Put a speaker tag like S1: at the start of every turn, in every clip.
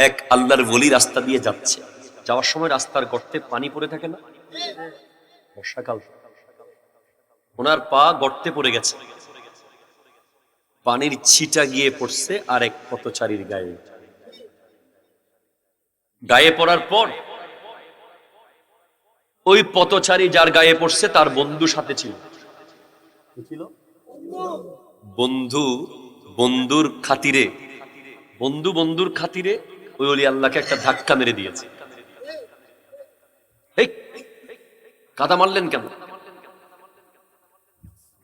S1: এক আল্লাহর ওলি রাস্তা দিয়ে যাচ্ছে, যাওয়ার সময় রাস্তার গর্তে পানি পড়ে থাকে না, বর্ষাকাল, ওনার পা গর্তে পড়ে গেছে, পানির ছিটা গিয়ে পড়ছে আর এক পথচারীর গায়ে। গায়ে পড়ার পর ওই পথচারী যার গায়ে পড়ছে তার বন্ধু সাথে ছিল। বন্ধু বন্ধুর খাতিরে, বন্ধুর খাতিরে ওই ওলি আল্লাহকে একটা ধাক্কা মেরে দিয়েছে। এই কাদা মারলেন কেন?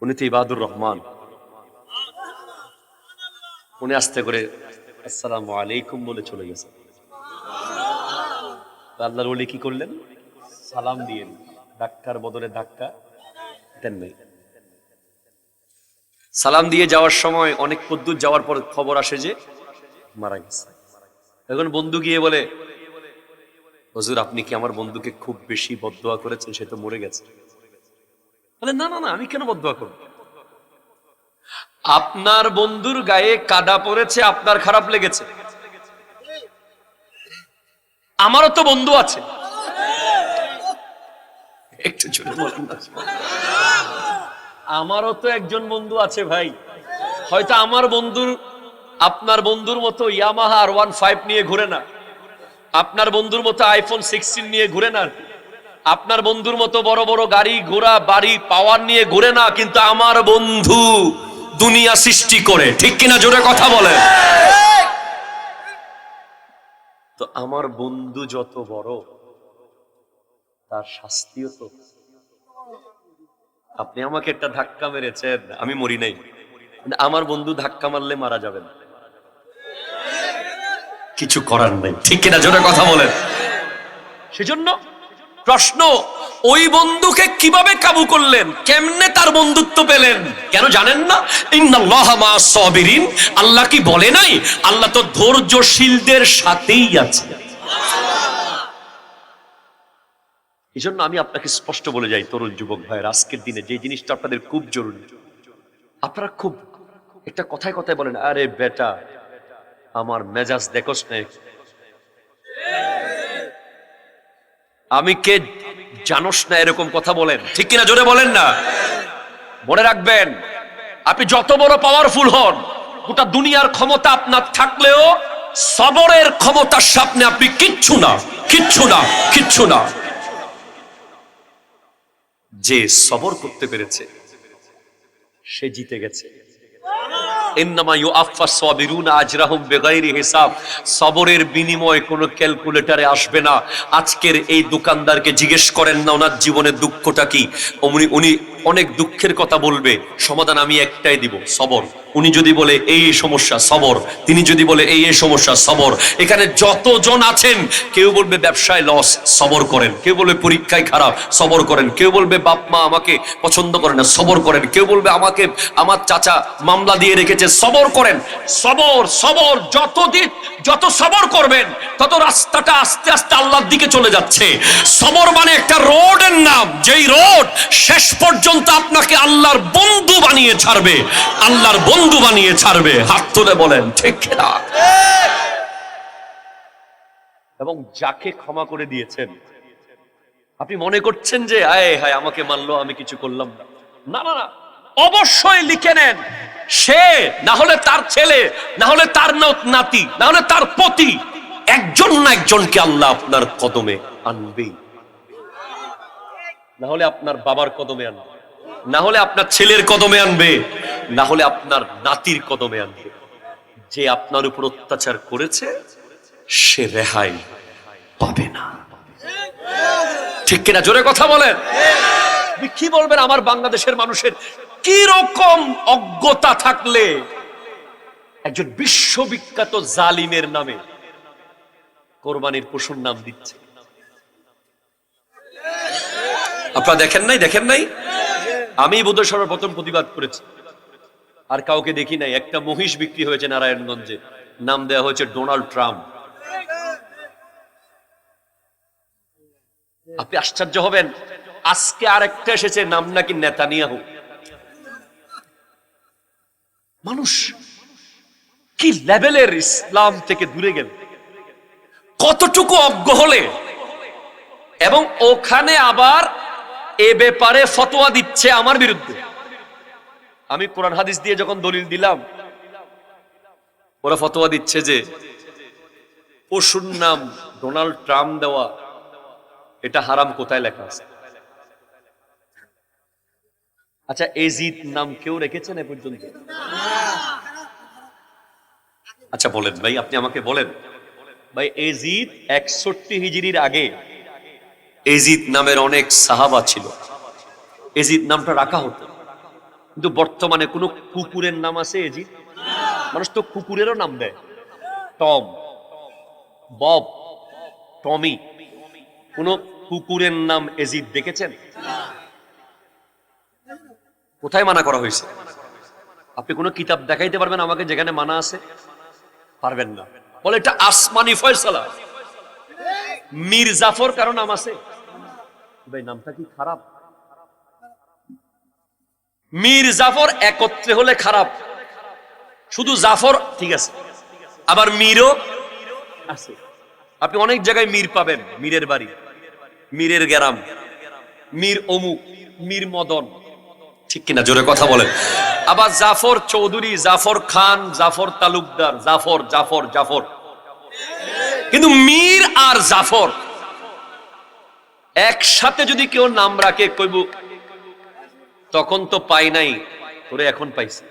S1: উনি তো ইবাদুর রহমান। উনি আস্তে করে আসসালামু আলাইকুম বলে চলে গেছে। আল্লাহর ওলি কি করলেন? সালাম দিয়ে, ধাক্কার বদলে ধাক্কা দেন নাই। সালাম দিয়ে যাওয়ার সময় অনেক পদ্দূর যাওয়ার পর খবর আসে যে মারা গেছে। এখন বন্ধু গিয়ে বলে, হুজুর আপনি কি আমার বন্ধুকে খুব বেশি বদদোয়া করেছেন, সে তো মরে গেছে। বলে না না না, আমি কেন বদদোয়া করব? আপনার বন্ধুর গায়ে কাদা পড়েছে, আপনার খারাপ লেগেছে, আমারও তো বন্ধু আছে। একটু জোরে বলুন না। আমারও তো একজন বন্ধু আছে ভাই। হয়তো আমার বন্ধুর আপনার বন্ধুর মতো ইয়ামাহা R15 নিয়ে ঘুরে না, আপনার বন্ধুর মতো iPhone 16 নিয়ে ঘুরে না, আপনার বন্ধুর মতো বড় বড় গাড়ি ঘোড়া বাড়ি পাওয়ার নিয়ে ঘুরে না, কিন্তু আমার বন্ধু দুনিয়া সৃষ্টি করে, ঠিক কিনা জোরে কথা বলে। তো আমার বন্ধু যত বড় তার শাস্তিও তো। আপনি আমাকে একটা ধাক্কা মেরেছেন, আমি মরি নাই, আমার বন্ধু ধাক্কা মারলে মারা যাবে না, কিছু করার নেই, ঠিক কিনা জোরে কথা বলেন। সেজন্য প্রশ্ন, ওই বন্ধুকে কিভাবে কাবু করলেন, কেমনে তার বন্ধুত্ব পেলেন? কেন জানেন না? ইন্নাল্লাহা মা'আস সাবিরিন। আল্লাহ কি বলে নাই? আল্লাহ তো ধৈর্যশীলদের সাথেই আছে। এই জন্য আমি আপনাকে স্পষ্ট বলে যাই, তরুণ যুবক ভাইয়ের, আজকের দিনে যে জিনিসটা আপনাদের খুব জরুরি, আপনারা খুব একটা কথায় কথায় বলেন, আরে বেটা আমার মেজাজ দেখোস না, আমি কে জানোস না, এরকম কথা বলেন, ঠিক কিনা জোরে বলেন না। মনে রাখবেন, আপনি যত বড় পাওয়ারফুল হন, গোটা দুনিয়ার ক্ষমতা আপনার থাকলেও সবরের ক্ষমতার সামনে আপনি কিচ্ছু না, কিচ্ছু না, কিচ্ছু না। যে সবর করতে পেরেছে সে জিতে গেছে। ইন্নামা ইউআফফাস সাবিরুনা আজরাহুম বিগাইরি হিসাব। সবরের বিনিময় কোনো ক্যালকুলেটরে আসবে না। আজকের এই দোকানদারকে জিজ্ঞেস করেন না ওনার জীবনে দুঃখটা কি, উনি অনেক দুঃখের কথা বলবে, সমাধান আমি একটাই দিব, সবর। উনি যদি বলে এই সমস্যা, সবর। তিনি যদি বলে এই সমস্যা, সবর। এখানে যতজন আছেন, কেউ বলবে ব্যবসায় লস, সবর করেন। কেউ বলবে পরীক্ষায় খারাপ, সবর করেন। কেউ বলবে বাপ মা আমাকে পছন্দ করে না, সবর করেন। কেউ বলবে আমাকে আমার চাচা মামলা দিয়ে রেখেছে, সবর করেন। সবর সবর, যত সবর করবেন তত রাস্তাটা আস্তে আস্তে আল্লাহর দিকে চলে যাচ্ছে। সবর মানে একটা রোডের নাম, যেই রোড শেষ পর্যন্ত আপনাকে আল্লাহর বন্ধু বানিয়ে ছাড়বে, আল্লাহর বন্ধু বানিয়ে ছাড়বে। হাত তুলে বলেন ঠিক না। এবং যাকে ক্ষমা করে দিয়েছেন, আপনি মনে করছেন যে আয় হায় আমাকে মানলো, আমি কিছু করলাম না, না না না, অবশ্যই লিখে নেন, সে না হলে তার ছেলে, না হলে তার নাতি, না হলে তার পতি, একজন না একজনকে আল্লাহ আপনার কদমে আনবেই। না হলে আপনার বাবার কদমে আনবে, না হলে আপনার ছেলের কদমে আনবে, না হলে আপনার নাতির কদমে আনবে। যে আপনার উপর অত্যাচার করেছে সে রেহাই পাবে না, ঠিক কিনা জোরে কথা বলেন। কি বলবেন আমার বাংলাদেশের মানুষের কি রকম অজ্ঞতা থাকলে একজন বিশ্ববিখ্যাত জালিমের নামে কোরবানির পশুর নাম দিচ্ছে। আপনারা দেখেন নাই? আমি বোধহয় সর্বপ্রথম প্রতিবাদ করেছি, আর কাউকে দেখি নাই। একটা মহিষ বিক্রি হয়েছে নারায়ণগঞ্জে, নাম দেওয়া হয়েছে ডোনাল্ড ট্রাম্প। আপনি আশ্চর্য হবেন, আজকে আরেকটা এসেছে, নাম নাকি নেতানিয়াহু। মানুষ কি লেভেলের ইসলাম থেকে দূরে গেল। কতটুকু অজ্ঞ হলে, এবং ওখানে আবার এ ব্যাপারে ফতোয়া দিচ্ছে আমার বিরুদ্ধে। আমি কোরআন হাদিস দিয়ে যখন দলিল দিলাম, ওরা ফতোয়া দিচ্ছে যে পশুর নাম ডোনাল্ড ট্রাম্প দেওয়া এটা হারাম। কোথায় লেখা আছে? আচ্ছা, এজিদ নাম কেউ রেখেছেন এ পর্যন্ত? আচ্ছা বলেন ভাই, আপনি আমাকে বলেন ভাই, এজিদ 61 হিজরির আগে এজিদ নামের অনেক সাহাবা ছিল, এজিদ নামটা রাখা হতো। কিন্তু বর্তমানে কোন কুকুরের নাম আছে এজিদ? মানুষ তো কুকুরেরও নাম দেয়, টম, বব, টমি। কোন কুকুরের নাম এজিদ দেখেছেন? কোথায় মানা করা হয়েছে? আপনি কোন কিতাব দেখাইতে পারবেন আমাকে যেখানে মানা আছে? পারবেন না। বলে এটা আসমানি ফয়সালা। মীর জাফর কারো নাম আছে? ভাই নামটা কি খারাপ? মীর জাফর একত্রে হলে খারাপ, শুধু জাফর ঠিক আছে, আবার মীরও আছে। আপনি অনেক জায়গায় মীর পাবেন, মীরের বাড়ি, মীরের গ্রাম, মীর অমুক, মীর মদন, ঠিক কিনা? জোরে কথা বলেন। আবার জাফর চৌধুরী, জাফর খান, জাফর তালুকদার, জাফর জাফর জাফর। কিন্তু মীর আর জাফর একসাথে যদি কেউ নাম রাখে, কইব তখন তো পাই নাই, তোরে এখন পাইছি।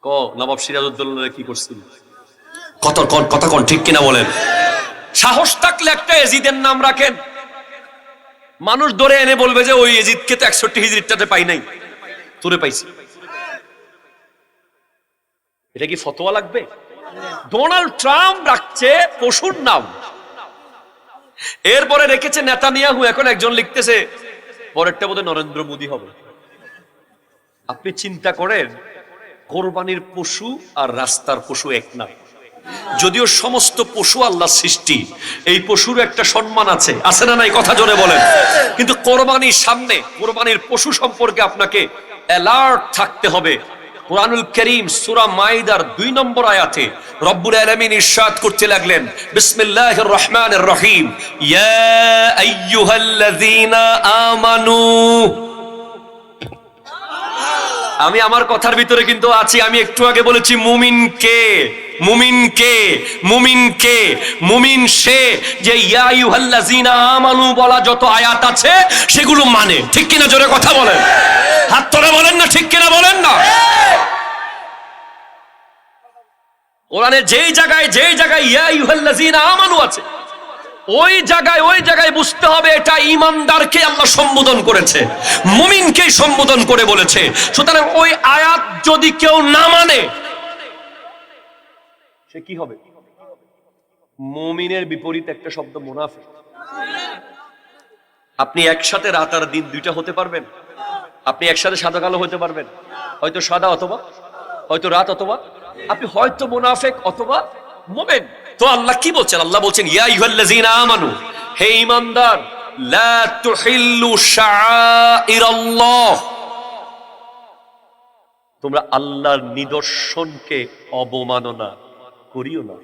S1: ক নবাব সিরাজউদ্দৌলা কি করছিল? কথা কোন ঠিক কিনা বলেন? সাহস থাকলে একটা এজিদের নাম রাখেন, মানুষ ধরে এনে বলবে যে ওই এজিদকে তো 61 হিজরিটাতে পাই নাই, তোরে পাইছি। এটা কি ফতোয়া লাগবে? ডোনাল্ড ট্রাম্প রাখছে পশুর নাম, এরপরে রেখেছে নেতানিয়াহু, এখন একজন লিখতেছে পরেরটা বোধহয় নরেন্দ্র মোদী হবে। আপনি চিন্তা করেন, কোরবানির পশু আর রাস্তার পশু এক না। যদিও সমস্ত পশু আল্লাহর সৃষ্টি, এই পশুর একটা সম্মান আছে, আছে না নাই? কথা জোরে বলেন। কিন্তু কোরবানির সামনে, কোরবানির পশু সম্পর্কে আপনাকে অ্যালার্ট থাকতে হবে। কুরআনুল কারীম সূরা মাইদার 2 নম্বর আয়াতে রব্বুল আলামিন ইরশাদ করতে লাগলেন, বিসমিল্লাহির রহমানির রহিম, ইয়া আইয়ুহাল্লাযীনা আমানু। আমি আমার কথার ভিতরে কিন্তু আছি। আমি একটু আগে বলেছি মুমিনকে, মুমিনকে, মুমিনকে, মুমিন সে যে ইয়া আইয়ুহাল্লাযীনা আমানু বলা যত আয়াত আছে সেগুলো মানে, ঠিক কিনা? জোরে কথা বলেন, হাত তুলে বলেন না ঠিক কিনা বলেন না। কোরআনে যেই জায়গায় ইয়া আইয়ুহাল্লাযীনা আমানু আছে, ওই জায়গায় বুঝতে হবে এটা ঈমানদারকে আল্লাহ সম্বোধন করেছে, মুমিনকে সম্বোধন করে বলেছে। সুতরাং ওই আয়াত যদি কেউ না মানে, সে কি হবে? মুমিনের বিপরীত একটা শব্দ মুনাফিক। আপনি একসাথে রাত আর দিন দুইটা হতে পারবেন? আপনি একসাথে সাদা কালো হতে পারবেন? হয়তো সাদা অথবা হয়তো রাত, অথবা আপনি হয়তো মুনাফিক অথবা মুমিন। তো আল্লাহ কি বলছেন? আল্লাহ বলছেন ইয়া আইয়ুহাল্লাযীনা আমানু, হে ঈমানদার, লা তুহিল্লু শাআইরাল্লাহ, তোমরা আল্লাহর নিদর্শনকে অবমাননা করিও না।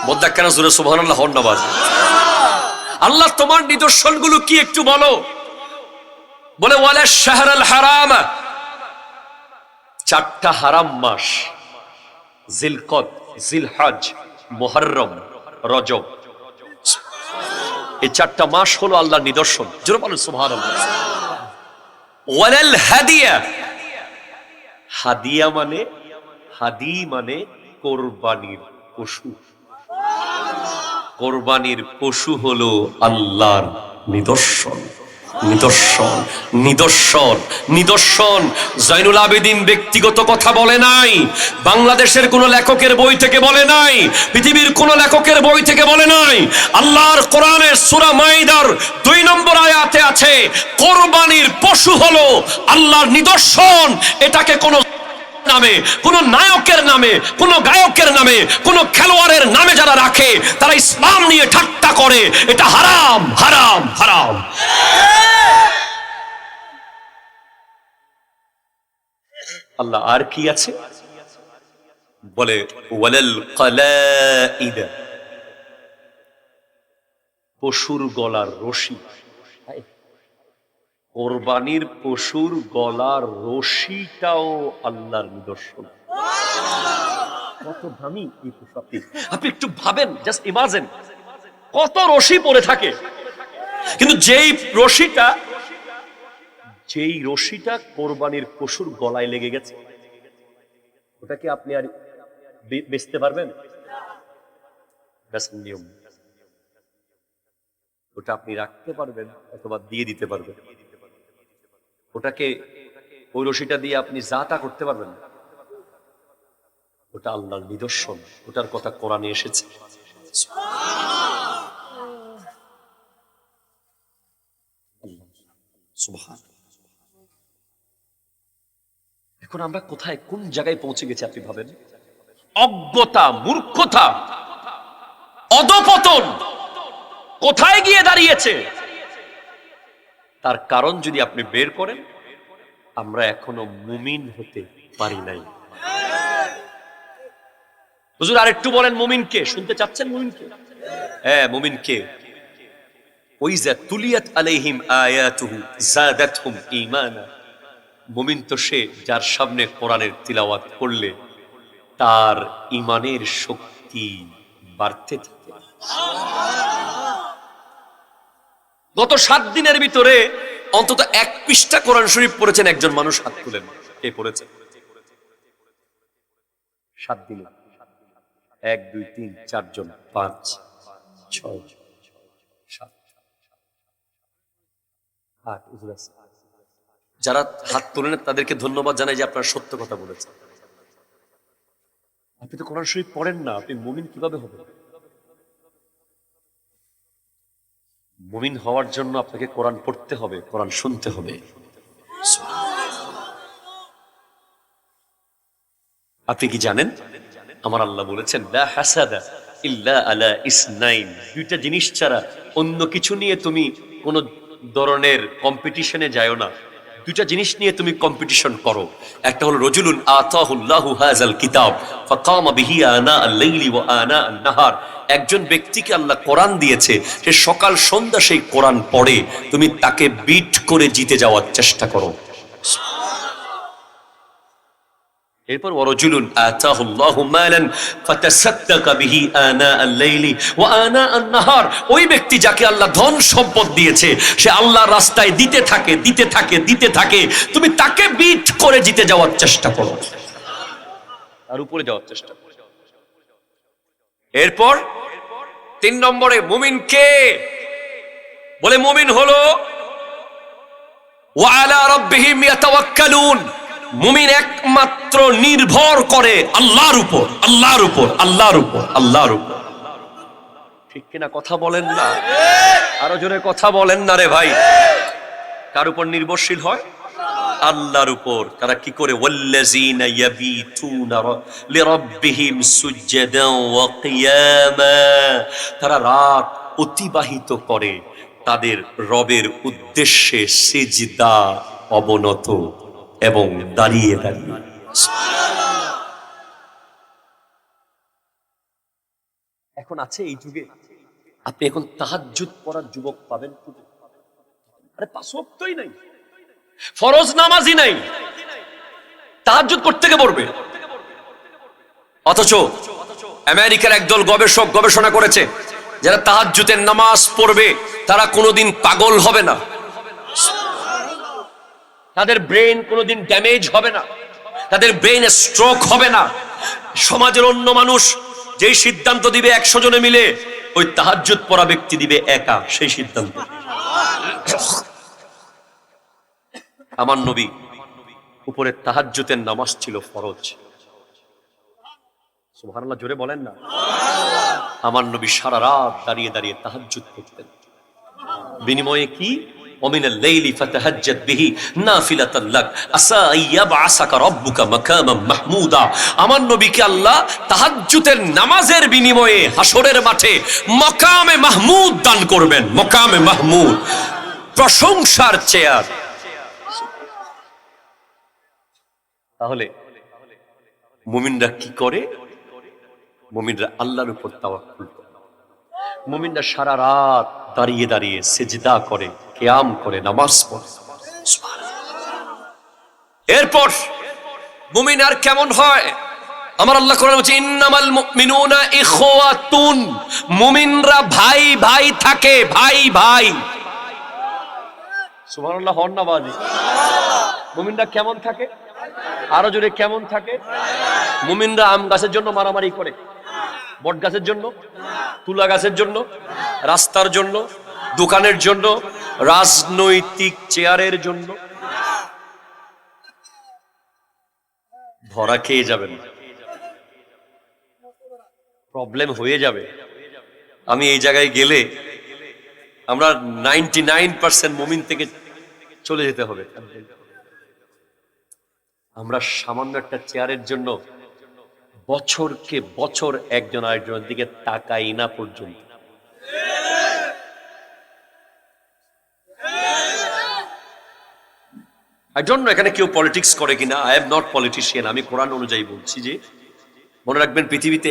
S1: বদ্দা কেন জোরে সুবহানাল্লাহ হন না বাজ? আল্লাহ তোমার নিদর্শনগুলো কি একটু বলো। বলে ওয়ালা শাহরাল হারাম, 4টা হারাম মাস, জিলকদ, জিলহজ, মুহররম, রজব, এই 4টা মাস হলো আল্লাহর নিদর্শন। জোরে বলেন সুবহানাল্লাহ। ওয়ালাল হাদিয়া, হাদিয়া মানে, হাদি মানে কোরবানির পশু। কোরবানির পশু হলো আল্লাহর নিদর্শন, নিদর্শন, নিদর্শন, নিদর্শন। জয়নুল আবেদিন ব্যক্তিগত কথা বলে নাই, বাংলাদেশের কোন লেখকের বই থেকে বলে নাই, পৃথিবীর কোন লেখকের বই থেকে বলে নাই। আল্লাহর কোরআনের সূরা মাইদার 2 নম্বর আয়াতে আছে কোরবানির পশু হলো আল্লাহর নিদর্শন। এটাকে কোন নামে, কোন নায়কের নামে, কোন গায়কের নামে, কোন খেলোয়াড়ের নামে যারা রাখে, তারা ইসলাম নিয়ে ঠাট্টা করে। এটা হারাম, হারাম, হারাম। আল্লাহ আর কি আছে? বলে ওয়ালাল কালাইদ, পশুর গলার রশি। কোরবানির পশুর গলার রশিটাও আল্লাহর নিদর্শন। কত দামি এই পশু! আপনি একটু ভাবেন, জাস্ট ইমাজিন, কত রশি পড়ে থাকে, কিন্তু যেই রশিটা কোরবানির পশুর গলায় লেগে গেছে, ওটাকে আপনি আর বেচতে পারবেন? নিয়ম, ওটা আপনি রাখতে পারবেন অথবা দিয়ে দিতে পারবেন। ওটাকে, ওই রশিটা দিয়ে আপনি যা তা করতে পারবেন না। ওটা আল্লাহর নিদর্শন, ওটার কথা কোরআনে এসেছে। এখন আমরা কোথায়, কোন জায়গায় পৌঁছে গেছি আপনি ভাবেন? অজ্ঞতা, মূর্খতা, অধপতন কোথায় গিয়ে দাঁড়িয়েছে, তার কারণ যদি আপনি বের করেন, আমরা এখনো মুমিন হতে পারি নাই। হুজুর আরেকটু বলেন, মুমিন কে? শুনতে চাচ্ছেন মুমিন কে? হ্যাঁ, মুমিন কে? ওয়াইজা তুলিয়াত আলাইহিম আয়াতুহু যাদাতহুম ঈমানা। মুমিন তো সে যার সামনে কোরআনের তিলাওয়াত করলে তার ঈমানের শক্তি বাড়তে থাকে। গত 7 দিনের ভিতরে অন্তত 1 পৃষ্ঠা কোরআন শরীফ পড়েছেন একজন মানুষ? হাত তুলেন, কে পড়েছে 7 দিনে? 1 2 3 4 জন, 5 6 7 8। যারা হাত তোলেন তাদেরকে ধন্যবাদ জানাই যে আপনারা সত্য কথা বলেছেন। আপনি তো কোরআন শরীফ পড়েন না, আপনি মুমিন কিভাবে হবেন? মুমিন হওয়ার জন্য আপনাকে কোরআন পড়তে হবে, কোরআন শুনতে হবে। আপনি কি জানেন আমার আল্লাহ বলেছেন লা হাসাদা ইল্লা আলা ইসনাইন, 2টা জিনিস ছাড়া অন্য কিছু নিয়ে তুমি কোন ধরনের কম্পিটিশনে যাও না। 2টা জিনিস নিয়ে তুমি কম্পিটিশন করো। একটা হলো রজুলুন আতাহুল্লাহু হাযাল কিতাব ফাকামা বিহি আনা আল-লাইলি ওয়া আনা আন-নাহার, একজন ব্যক্তিকে আল্লাহ কোরআন দিয়েছে, সে সকাল সন্ধ্যা সেই কোরআন পড়ে, তুমি তাকে বিট করে জিতে যাওয়ার চেষ্টা করো। এরপর ওয়ারজুলুন আতাহুল্লাহু মালান ফাতাসাদ্দাকা বিহি আনা আল-লাইলি ওয়া আনা আন-নাহার, ওই ব্যক্তি যাকে আল্লাহ ধন সম্পদ দিয়েছে, সে আল্লাহর রাস্তায় দিতে থাকে, তুমি তাকে বিট করে জিতে যাওয়ার চেষ্টা করো, আর উপরে যাওয়ার চেষ্টা করো। এরপর 3 নম্বরে মুমিন কে? বলে মুমিন হলো ওয়া আলা রাব্বিহিম ইয়াতাওয়াক্কালুন, মুমিন একমাত্র নির্ভর করে আল্লাহর উপর। ঠিক কিনা? কথা বলেন না, আরো জোরে কথা বলেন না রে ভাই। কার উপর নির্ভরশীল হয়? আল্লাহর উপর। তারা কি করে? ওয়াল্লাযীনা ইয়াবিতুনা লিরাব্বিহিম সুজদান ওয়া কিয়ামা, তারা রাত অতিবাহিত করে তাদের রবের উদ্দেশ্যে সিজদা, অবনত এবং দাঁড়িয়ে। এখন আছে এই যুগে, আপনি এখন তাহাজ্জুদ পড়ার যুবক পাবেন? আরে 5 ওয়াক্তই নাই, ফরজ নামাজই নাই, তাহাজ্জুদ করতে কে পড়বে? অথচ আমেরিকার একদল গবেষক গবেষণা করেছে, যারা তাহাজ্জুদের নামাজ পড়বে তারা কোনোদিন পাগল হবে না, তাদের ব্রেন কোনোদিন ড্যামেজ হবে না, তাদের ব্রেইনে স্ট্রোক হবে না। সমাজের অন্য মানুষ যেই সিদ্ধান্ত দিবে 100 জনে মিলে, ওই তাহাজ্জুদ পড়া ব্যক্তি দিবে একা সেই সিদ্ধান্ত। আমার নবী উপরে তাহাজ্জুদের নামাজ ছিল ফরজ। সুবহানাল্লাহ, জোরে বলেন না। আমার নবী সারা রাত দাঁড়িয়ে তাহাজ্জুদ করতেন। বিনিময়ে কি? ওমিনাল লাইলি ফাতাহাজ্জাদ বিহি নাফিলাতান লাক আসা আইয়াবআসাকা রাব্বুকা মাকামান মাহমুদা। আমার নবীকে আল্লাহ তাহাজ্জুদের নামাজের বিনিময়ে হাসরের মাঠে মাকামে মাহমুদ দান করবেন। মাকামে মাহমুদ, প্রশংসার চেয়ার। তাহলে মুমিনরা কি করে? মুমিনরা আল্লাহর উপর তাওয়াক্কুল করে। মুমিনরা সারা রাত দাঁড়িয়ে দাঁড়িয়ে সিজদা করে, কিয়াম করে, নামাজ পড়ে। এরপর মুমিন আর কেমন হয়? আমার আল্লাহ কোরআনে বলছে ইন্নামাল মুমিনুনা ইখওয়াতুন, মুমিনরা ভাই ভাই থাকে, ভাই ভাই। সুবহানাল্লাহ, হন না বাজি। মুমিনরা কেমন থাকে? আরো জোরে, কেমন থাকে? মুমিনরা আম গাছের জন্য মারামারি করে, বট গাছের জন্য, তুলা গাছের জন্য, রাস্তার জন্য, দোকানের জন্য, রাজনৈতিক চেয়ারের জন্য। ধরা খেয়ে যাবেন, প্রবলেম হয়ে যাবে। আমি এই জায়গায় গেলে আমরা 99% মুমিন থেকে চলে যেতে হবে। আমরা সামান্য একটা চেয়ারের জন্য বছরকে বছর একজন আরেকজনের দিকে তাকাই না পর্যন্ত। আই ডোন্ট নো এখানে কেউ পলিটিক্স করে কিনা। I am not politician. আমি কোরআন অনুযায়ী বলছি যে মনে রাখবেন পৃথিবীতে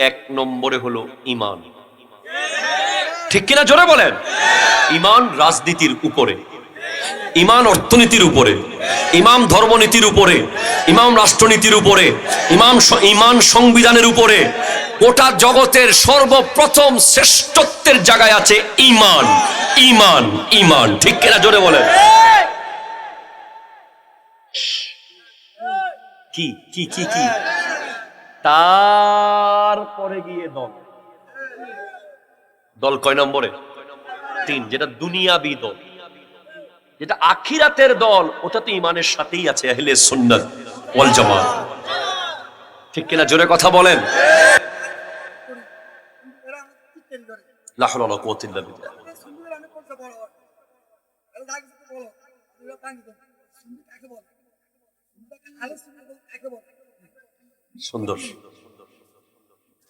S1: 1 নম্বরে হলো ঈমান। ঠিক কিনা জোরে বলেন। ঈমান রাজনীতির উপরে, ঈমান অর্থনীতির উপরে, ঈমান ধর্মনীতির উপরে, ঈমান রাষ্ট্রনীতির উপরে, ঈমান সংবিধানের উপরে। গোটা জগতের সর্বপ্রথম শ্রেষ্ঠত্বের জায়গায় আছে ঈমান, ঈমান, ঈমান। ঠিক কিনা জোরে বলেন। কি কি কি কি তারপরে গিয়ে দল। দল কয় নম্বরে? 3। যেটা দুনিয়াবি দল, যেটা আখিরাতের দল, ওটা তো ঈমানের সাথেই আছে, আহলে সুন্নাত ওয়াল জামাত। ঠিক কিনা জোরে কথা বলেন। লা হাওলা ওয়ালা কুওয়াতা ইল্লা বিল্লাহ। সুন্দর।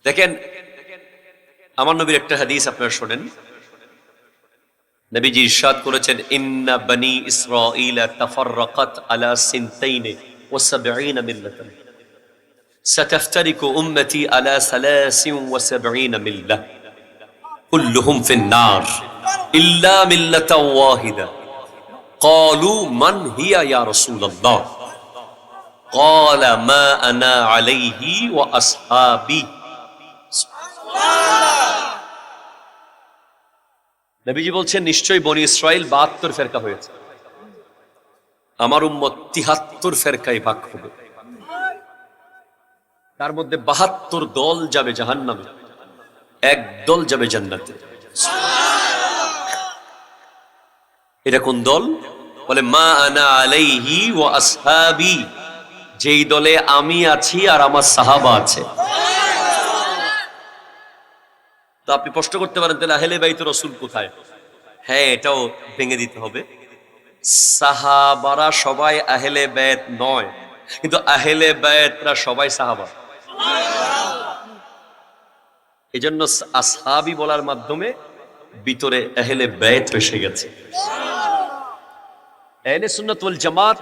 S1: দেখেন আমার নবীর একটা হাদিস আপনারা শোনেন। নবীজি ইরশাদ করেছেন ইন্না বনি ইসরাঈল তাফাররাকাত আলা সিনতাইন ওয়া সাবঈনা মিল্লাতান সাতাফতারিকু উম্মতি আলা 73 মিল্লাহ কুল্লুহুম ফিন নার ইল্লা মিল্লাতান ওয়াহিদা ক্বালু মান হিয়া ইয়া রাসূলুল্লাহ ক্বালা মা আনা আলাইহি ওয়া আসহাবি। নবীজি বলছেন নিশ্চয়ই বনি ইসরাইল 72 ফেরকা হয়েছে, আমার উম্মত 73 ফেরকায় ভাগ হবে। তার মধ্যে 72 দল যাবে জাহান্নামে, 1 দল যাবে জান্নাতে। এটা কোন দল? বলে মা আনা আলাইহি ওয়া আসহাবি, যেই দলে আমি আছি আর আমার সাহাবা আছে। তো আপনি প্রশ্ন করতে পারেন তাহলে আহলে বাইত রাসূল কোথায়? হ্যাঁ, এটাও ভেঙে দিতে হবে। সাহাবারা সবাই আহলে বাইত নয়, কিন্তু আহলে বাইতরা সবাই সাহাবা। এজন্য আসহাবি বলার মাধ্যমে ভিতরে আহলে বাইত এসে গেছে। আহলে সুন্নাত ওয়াল জামাত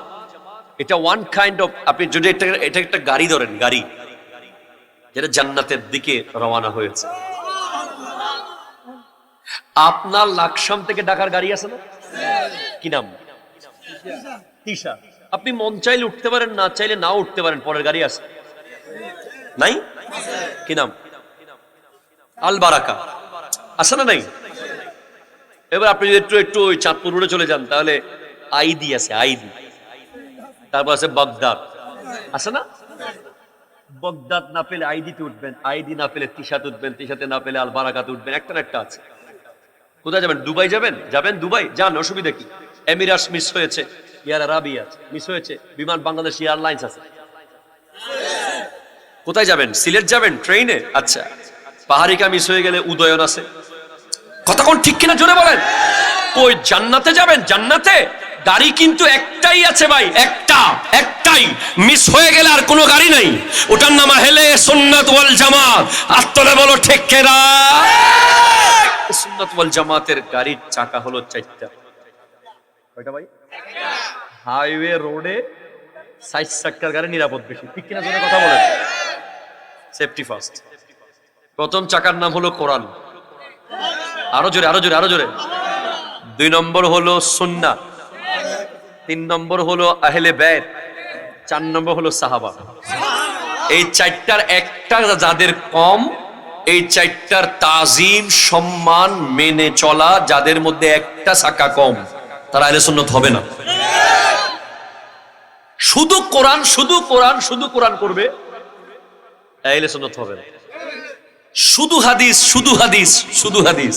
S1: এটা ওয়ান কাইন্ড অফ, আপনি যদি এটা একটা গাড়ি ধরেন, গাড়ি যেটা জান্নাতের দিকে রওনা হয়েছে। আপনার লাকসাম থেকে ঢাকার গাড়ি আছে না? কি নাম? তিশা। আপনি মন চাইলে উঠতে পারেন, না চাইলে নাও উঠতে পারেন, পরের গাড়ি আছে নাই? কি নাম? আল বারাকা আছে না নাই? এবার আপনি যদি একটু একটু ওই চাঁদপুর রোডে চলে যান তাহলে আইদি আছে, আইদি। তারপর আছে বাগদাদ, আছে না? বাগদাদ না পেলে আইদিতে উঠবেন, আইদি না পেলে তিশাতে উঠবেন, তিশাতে না পেলে আল বারাকাতে উঠবেন। একটা না একটা আছে। কোথায় যাবেন? দুবাই যাবেন? যাবেন দুবাই, যান, অসুবিধা কি? এমিরাটস মিস হয়েছে, এয়ার আরাবিয়া মিস হয়েছে, বিমান বাংলাদেশ এয়ারলাইন্স আছে। কোথায় যাবেন? সিলেট যাবেন ট্রেনে? আচ্ছা, পাহাড়িকা মিস হয়ে গেলে উদয়ন আছে। কথা কোন ঠিক কিনা জোরে বলেন। ওই জান্নাতে যাবেন, জান্নাতে গাড়ি কিন্তু একটাই আছে ভাই, একটাই। মিস হয়ে গেলে আর কোনো গাড়ি নাই। ওটার নাম আহলে সুন্নাত ওয়াল জামাত। আত্মলে বলো ঠিক কেনা। সুন্নাত ওয়াল জামাতের গাড়ির চাকা হলো 4টা। কয়টা ভাই? হাইওয়ে রোডে সাইড সেক্টর গাড়ি নিরাপদ বেশি, ঠিক কিনা জোরে কথা বলেন? Safety first. প্রথম চাকার নাম হলো কোরআন, আরো জোরে আরো জোরে আরো জোরে। 2 নম্বর হলো সুন্নাহ, 3 নম্বর হলো আহলে বাইত, 4 নম্বর হলো সাহাবা। এই চারটার একটা যাদের কম, এই চারটার তাজিম সম্মান মেনে চলা যাদের মধ্যে একটা চাকা কম, তারা আহলে সুন্নাত হবে না। শুধু কোরআন শুধু কোরআন শুধু কোরআন করবে, আহলে সুন্নাত হবে না। শুধু হাদিস শুধু হাদিস শুধু হাদিস,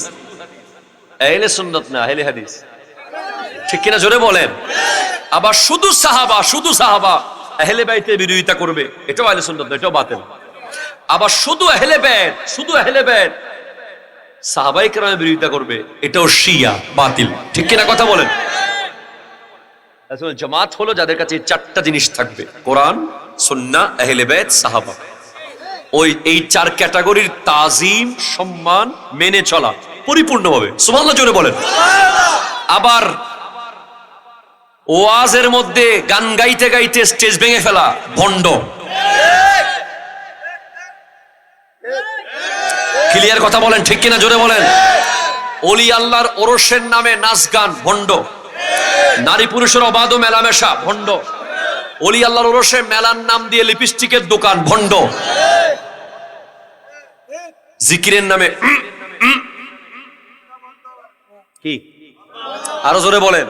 S1: আহলে সুন্নাত না, আহলে হাদিস, ঠিক কিনা জোরে বলেন? আবার শুধু সাহাবা শুধু সাহাবা, আহলে বাইতের বিরোধিতা করবে, এটাও আহলে সুন্নাত না, এটাও বাতিল। আবার শুধু আহলে বাইত শুধু আহলে বাইত, সাহাবায়ে কেরামের বিরোধিতা করবে, এটাও শিয়া, বাতিল, ঠিক কিনা কথা বলেন? আসলে জামাত হলো যাদের কাছে এই চারটা জিনিস থাকবে, কোরআন, সুন্নাহ, আহলে বাইত, সাহাবা। ওই এই 4 ক্যাটাগরির তাজিম সম্মান মেনে চলা পরিপূর্ণভাবে, সুবহানাল্লাহ জোরে বলেন। আবার ওয়াজের মধ্যে গান গাইতে গাইতে স্টেজ ভেঙে ফেলা ভণ্ড। ক্লিয়ার কথা বলেন, ঠিক কিনা জোরে বলেন? ওলি আল্লাহর ওরসের নামে নাচ গান ভণ্ড। নারী পুরুষের অবাধ মেলামেশা ভণ্ড। ওলি আল্লাহর ওরসে মেলার নাম দিয়ে লিপস্টিকের দোকান ভণ্ড। জিকিরের নামে কি, আরো জোরে বলেন।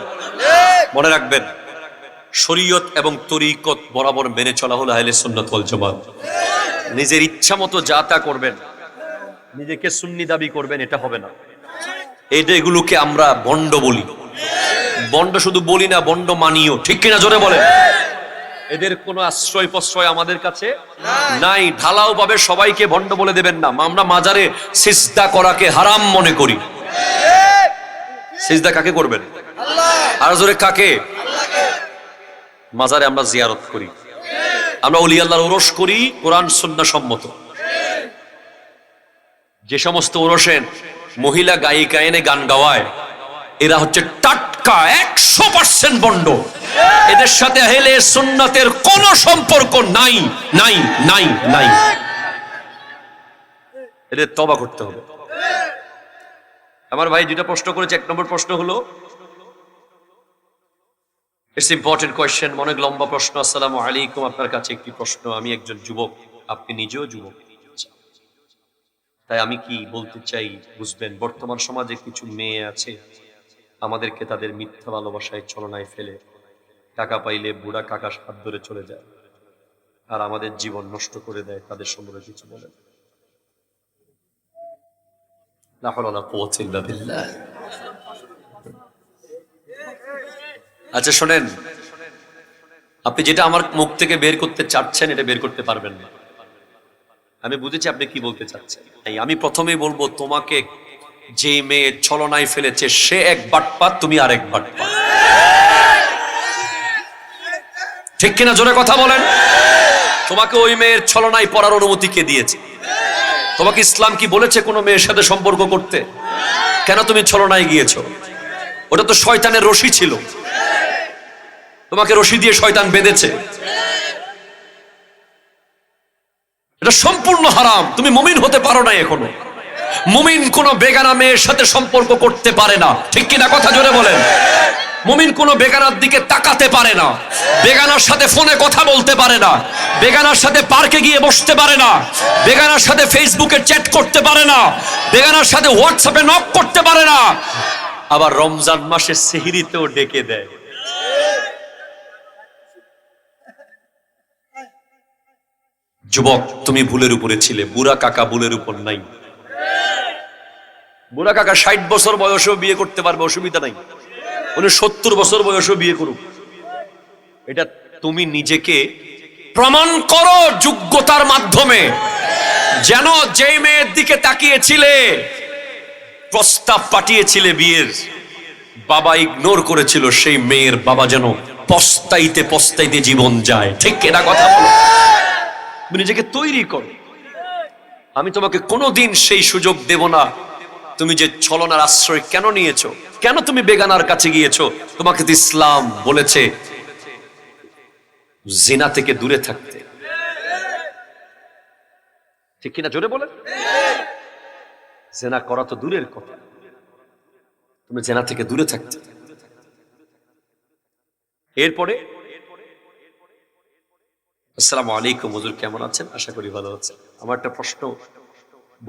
S1: মনে রাখবেন, শরীয়ত এবং তরিকত বরাবর মেনে চলা হলো আহলে সুন্নাত ওয়াল জামাত। নিজের ইচ্ছা মতো যা তা করবেন, নিজেকে সুন্নি দাবি করবেন, এটা হবে না। এগুলোকে আমরা বন্ড বলি। বন্ড শুধু বলি না, বন্ড মানিও, ঠিক কিনা জোরে বলেন? এদের কোনো আশ্রয় প্রশ্রয় আমাদের কাছে নাই। ঢালাও ভাবে সবাইকে ভণ্ড বলে দেবেন না। আমরা মাজারে সিজদা করাকে হারাম মনে করি। সিজদা কাকে করবেন? আর জোরে কাকে? মাজারে আমরা জিয়ারত করি, আমরা ওলি আল্লাহর ওরস করি, কোরআন সুন্নাহ সম্মত। যে সমস্ত ওরসেন মহিলা গায়িকা এনে গান গাওয়ায়, এরা হচ্ছে টাটকা 100% বন্ড। এদের সাথে আহলে সুন্নাতের কোনো সম্পর্ক নাই নাই নাই নাই। এদের তওবা করতে হবে। আমার ভাই যেটা প্রশ্ন করেছে, 1 নম্বর প্রশ্ন হলো, ইটস ইম্পর্টেন্ট কোয়েশ্চেন, অনেক লম্বা প্রশ্ন। আসসালামু আলাইকুম, আপনার কাছে একটি প্রশ্ন। আমি একজন যুবক, আপনি নিজেও যুবক, তাই আমি কি বলতে চাই বুঝবেন। বর্তমান সমাজে কিছু মেয়ে আছে, আমাদেরকে তাদের মিথ্যা ভালোবাসায় ছলনায় ফেলে টাকা পাইলে বুড়া কাকার হাত ধরে চলে যায়, আর আমাদের জীবন নষ্ট করে দেয়। তাদের সম্পর্কে কিছু বলেন। লা হাওলা ওয়ালা কুওয়াতা ইল্লা বিল্লাহ। আচ্ছা শোনেন, আপনি যেটা আমার মুখ থেকে বের করতে চাচ্ছেন, এটা বের করতে পারবেন না। আমি বুঝেছি আপনি কি বলতে চাচ্ছেন। আমি প্রথমেই বলবো, তোমাকে যে মেয়ে ছলনায় ফেলেছে সে এক বাটপাত, তুমি আরেক বাটপাত, ঠিক কিনা জোরে কথা বলেন? তোমাকে ওই মেয়ের ছলনায় পড়ার অনুমতি কে দিয়েছে? তোমাকে ইসলাম কি বলেছে কোনো মেয়ের সাথে সম্পর্ক করতে? কেন তুমি ছলনায় গিয়েছো? ওটা তো শয়তানের রশি ছিল, তোমাকে রশি দিয়ে শয়তান বেঁধেছে। এটা সম্পূর্ণ হারাম। তুমি মুমিন হতে পারো না এখনো। মুমিন কোনো বেগানা মেয়ের সাথে সম্পর্ক করতে পারে না, ঠিক কিনা কথা জোরে বলেন? মুমিন কোনো বেগানার দিকে তাকাতে পারে না, বেগানার সাথে ফোনে কথা বলতে পারে না, বেগানার সাথে পার্কে গিয়ে বসতে পারে না, বেগানার সাথে ফেসবুকে চ্যাট করতে পারে না, বেগানার সাথে হোয়াটসঅ্যাপে নক করতে পারে না। আবার রমজান মাসে সেহরিতেও ডেকে দেয়। যুবক, তুমি ভুলের উপরে ছিলে, বুড়া কাকা ভুলের উপর নাই। বুড়া কাকা 60 বছর বয়সেও বিয়ে করতে পারবে, অসুবিধা নাই। উনি 70 বছর বয়সেও বিয়ে করুক। এটা তুমি নিজেকে প্রমাণ করো যোগ্যতার মাধ্যমে, যেন যেই মেয়ের দিকে তাকিয়েছিলে, প্রস্তাব পাঠিয়েছিলে বিয়ের, বাবা ইগনোর করেছিল, সেই মেয়ের বাবা যেন পস্তাইতে পস্তাইতে জীবন যায়, ঠিক এটা কথা বলো। তুমি নিজেকে তৈরি করো। আমি তোমাকে কোনোদিন সেই সুযোগ দেব না। তুমি যে ছলনার আশ্রয় কেন নিয়েছো, কেন তুমি বেগানার কাছে গিয়েছো? তোমাকে তো ইসলাম বলেছে জিনা থেকে দূরে থাকতে। ঠিক কিনা জোরে বলেন? জিনা করা তো দূরের কথা, তুমি জিনা থেকে দূরে থাকতে। এরপরে আসসালামু আলাইকুম হুজুর, কেমন আছেন? আশা করি ভালো আছেন। আমার একটা প্রশ্ন,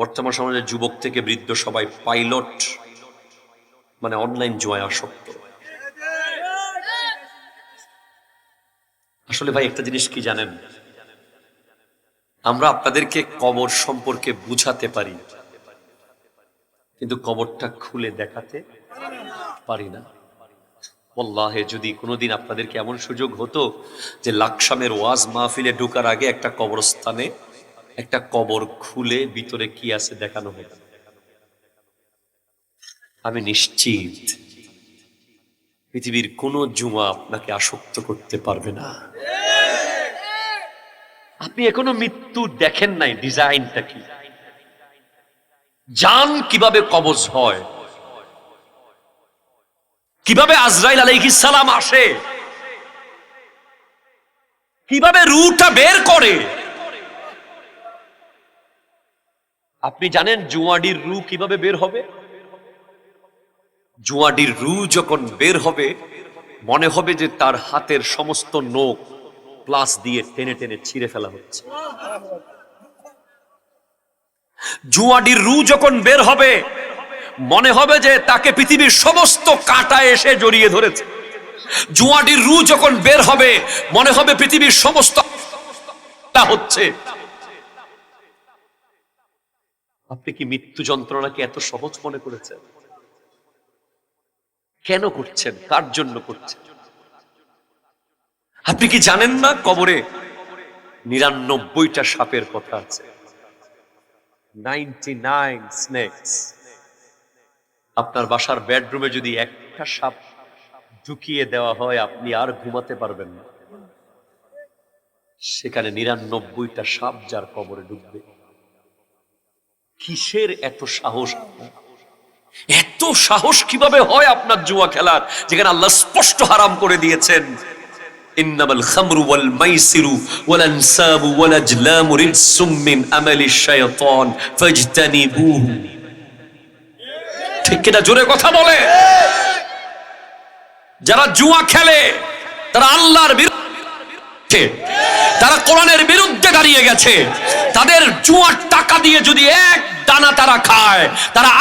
S1: বর্তমান সমাজে যুবক থেকে বৃদ্ধ সবাই পাইলট মানে অনলাইন জুয়ায় আসক্ত। আসলে ভাই একটা জিনিস কি জানেন, আমরা আপনাদেরকে কবর সম্পর্কে বুঝাতে পারি, কিন্তু কবরটা খুলে দেখাতে পারি না। আল্লাহে, যদি কোনোদিন আপনাদেরকে এমন সুযোগ হতো যে লাকসামের ওয়াজ মাহফিলে ঢোকার আগে একটা কবরস্থানে একটা কবর খুলে ভিতরে কি আছে দেখানো হতো, আমি নিশ্চিত পৃথিবীর কোন জুয়া আপনাকে আসক্ত করতে পারবে না। আপনি এখনো মৃত্যু দেখেন নাই, ডিজাইনটা কি, জান কিভাবে কবজ হয়, কিভাবে আজরাইল আলাইহিস সালাম আসে, কিভাবে রূহটা বের করে। আপনি জানেন জুয়াডির রূহ কিভাবে বের হবে? জুয়াডির রূহ যখন বের হবে মনে হবে যে তার হাতের সমস্ত নখ প্লাস দিয়ে টেনে টেনে ছিঁড়ে ফেলা হচ্ছে। জুয়াডির রূহ যখন বের হবে মনে হবে যে তাকে পৃথিবীর সমস্ত কাঁটা এসে জড়িয়ে ধরেছে। জুয়াডির রূহ যখন বের হবে মনে হবে পৃথিবীর সমস্ত হচ্ছে। আপনি কি মৃত্যু যন্ত্রণাকে এত সহজ মনে করেছেন? কেন করছেন? কার জন্য করছেন? আপনি কি জানেন না কবরে ৯৯টা সাপের কথা আছে, 99 স্নেকস। আপনার বাসার বেডরুমে যদি একটা সাপ ঢুকিয়ে দেওয়া হয় আপনি আর ঘুমাতে পারবেন না। সেখানে ৯৯টা সাপ যার কবরে ঢুকবে। কিসের এত সাহস? এত সাহস কিভাবে হয় আপনার জুয়া খেলার, যেখানে আল্লাহ স্পষ্ট হারাম করে দিয়েছেন, ইন্নামাল খামরু ওয়াল মাইসিরু ওয়াল আনসাবু ওয়াল আজলামু রিজসুম মিন আমালিশ শাইতান ফাজতানিবুহু। ঠিক কিনা জোরে কথা বলে? যারা জুয়া খেলে তারা আল্লাহর বিরুদ্ধে, তারা কোরআনের বিরুদ্ধে দাঁড়িয়ে গেছে। তাদের জুয়ার টাকা দিয়ে যদি এক দানা তারা খায়, তারা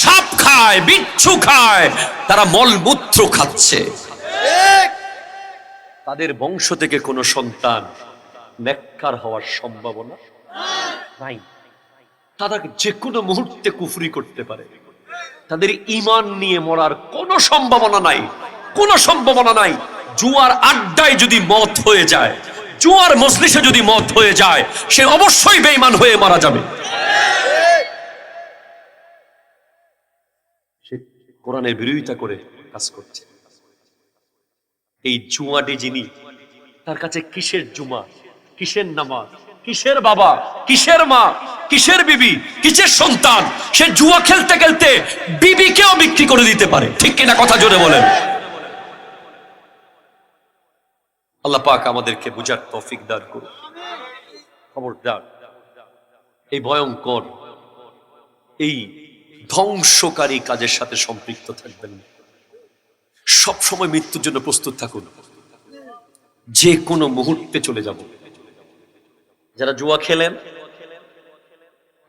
S1: সাপ খায়, বিচ্ছু খায়, তারা মলমূত্র খাচ্ছে। তাদের বংশ থেকে কোন সন্তান নেককার হওয়ার সম্ভাবনা নাই। তারা যে কোনো মুহূর্তে কুফরি করতে পারে। তাদের ঈমান নিয়ে মরার কোনো সম্ভাবনা নাই, কোনো সম্ভাবনা নাই। জুয়ার আড্ডায় যদি মত হয়ে যায়, জুয়ার মজলিসে যদি মত হয়ে যায়, সে অবশ্যই বেঈমান হয়ে মারা যাবে। সে কোরআনের বিরোধিতা করে কাজ করছে। এই জুয়াডি যিনি, তার কাছে কিসের জুমা, কিসের নামাজ, কিসের বাবা, কিসের মা, কিসের বিবি, কিসের সন্তান? সে জুয়া খেলতে খেলতে বিবিকেও বিক্রি করে দিতে পারে। ঠিক কিনা কথা জোরে বলেন? আল্লাহ পাক আমাদেরকে বুঝার তৌফিক দান করুন। খবরদার এই ভয়ঙ্কর, এই ধ্বংসকারী কাজের সাথে সম্পৃক্ত থাকবেন না। সব সময় মৃত্যুর জন্য প্রস্তুত থাকুন, যে কোনো মুহূর্তে চলে যাব। যারা জুয়া খেলেন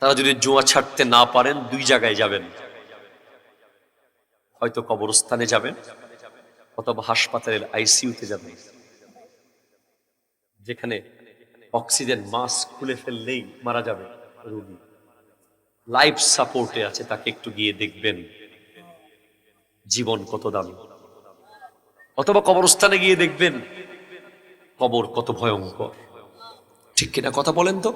S1: তারা যদি জুয়া ছাড়তে না পারেন, দুই জায়গায় যাবেন, হয়তো কবরস্থানে যাবেন অথবা হাসপাতালের আইসিইউতে যাবেন, যেখানে অক্সিজেন মাস্ক খুলে ফেললেই মারা যাবে রোগী। লাইফ সাপোর্টে আছে, তাকে একটু গিয়ে দেখবেন জীবন কত দামি। অথবা কবরস্থানে গিয়ে দেখবেন কবর কত ভয়ঙ্কর। ঠিক কিনা কথা বলেন তো?